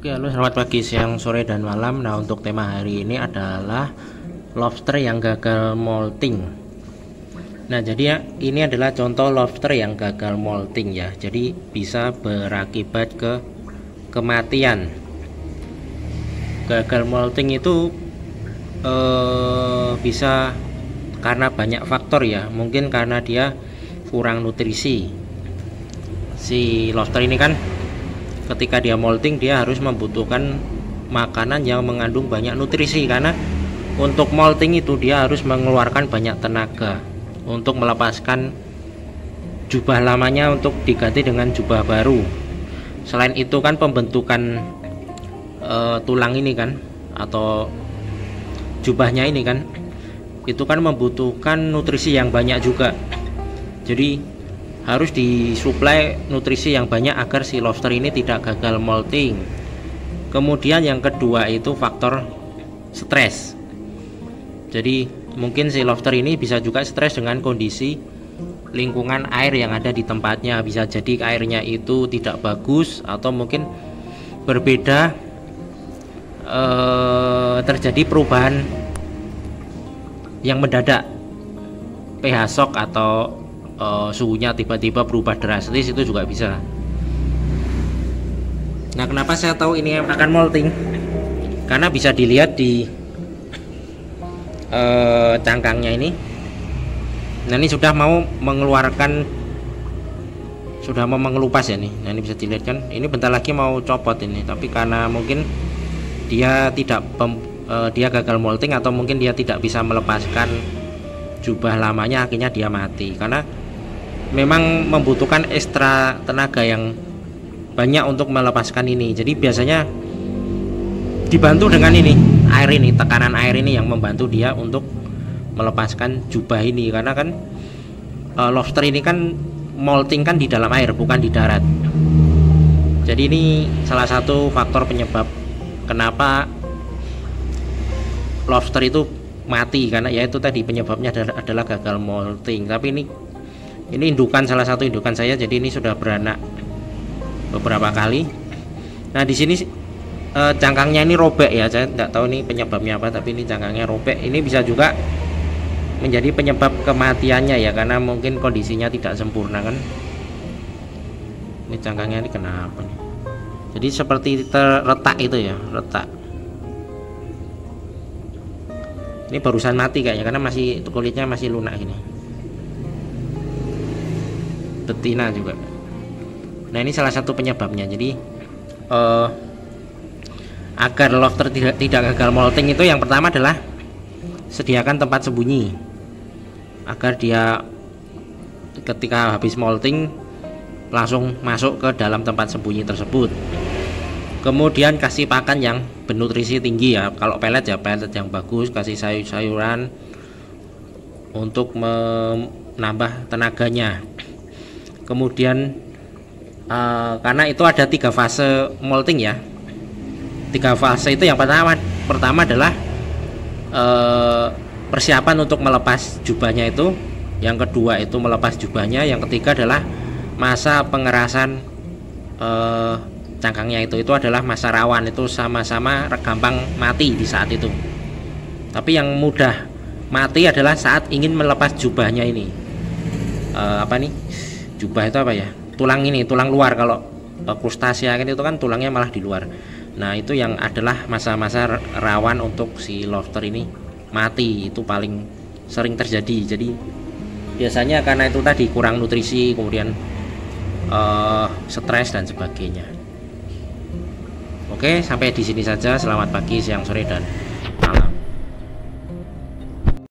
Oke, halo, selamat pagi, siang, sore, dan malam. Nah, untuk tema hari ini adalah lobster yang gagal molting. Nah, jadi ya, ini adalah contoh lobster yang gagal molting ya. Jadi bisa berakibat ke kematian. Gagal molting itu bisa karena banyak faktor ya. Mungkin karena dia kurang nutrisi. Si lobster ini kan ketika dia molting dia harus membutuhkan makanan yang mengandung banyak nutrisi, karena untuk molting itu dia harus mengeluarkan banyak tenaga untuk melepaskan jubah lamanya untuk diganti dengan jubah baru. Selain itu kan pembentukan tulang ini kan, atau jubahnya ini kan, itu kan membutuhkan nutrisi yang banyak juga. Jadi harus disuplai nutrisi yang banyak agar si lobster ini tidak gagal molting. Kemudian yang kedua itu faktor stres. Jadi mungkin si lobster ini bisa juga stres dengan kondisi lingkungan air yang ada di tempatnya. Bisa jadi airnya itu tidak bagus, atau mungkin berbeda, terjadi perubahan yang mendadak, pH shock, atau suhunya tiba-tiba berubah drastis, itu juga bisa. Nah, kenapa saya tahu ini akan molting? Karena bisa dilihat di cangkangnya ini. Nah, ini sudah mau mengeluarkan, sudah mau mengelupas ya nih. Nah, ini bisa dilihat kan, ini bentar lagi mau copot ini, tapi karena mungkin dia dia gagal molting, atau mungkin dia tidak bisa melepaskan jubah lamanya, akhirnya dia mati. Karena memang membutuhkan ekstra tenaga yang banyak untuk melepaskan ini. Jadi biasanya dibantu dengan ini, air ini, tekanan air ini yang membantu dia untuk melepaskan jubah ini. Karena kan lobster ini kan molting kan di dalam air, bukan di darat. Jadi ini salah satu faktor penyebab kenapa lobster itu mati, karena yaitu tadi penyebabnya adalah gagal molting. Tapi ini indukan, salah satu indukan saya, jadi ini sudah beranak beberapa kali. Nah, di sini cangkangnya ini robek ya, saya tidak tahu ini penyebabnya apa, tapi ini cangkangnya robek. Ini bisa juga menjadi penyebab kematiannya ya, karena mungkin kondisinya tidak sempurna kan. Ini cangkangnya ini kenapa nih? Jadi seperti terletak itu ya, retak. Ini barusan mati kayaknya, karena masih kulitnya masih lunak gini. Betina juga. Nah, ini salah satu penyebabnya. Jadi agar lobster tidak gagal molting itu, yang pertama adalah sediakan tempat sembunyi agar dia ketika habis molting langsung masuk ke dalam tempat sembunyi tersebut. Kemudian kasih pakan yang bernutrisi tinggi ya. Kalau pelet ya pelet yang bagus, kasih sayur-sayuran untuk menambah tenaganya. Kemudian karena itu ada 3 fase molting ya. 3 fase itu, yang pertama adalah persiapan untuk melepas jubahnya itu. Yang kedua itu melepas jubahnya. Yang ketiga adalah masa pengerasan cangkangnya itu adalah masa rawan. Itu sama-sama gampang mati di saat itu. Tapi yang mudah mati adalah saat ingin melepas jubahnya ini. Apa nih? Jubah itu apa ya? Tulang ini, tulang luar. Kalau krustasea kan itu kan tulangnya malah di luar. Nah, itu yang adalah masa-masa rawan untuk si lobster ini mati. Itu paling sering terjadi. Jadi biasanya karena itu tadi kurang nutrisi, kemudian stres dan sebagainya. Oke, sampai di sini saja. Selamat pagi, siang, sore, dan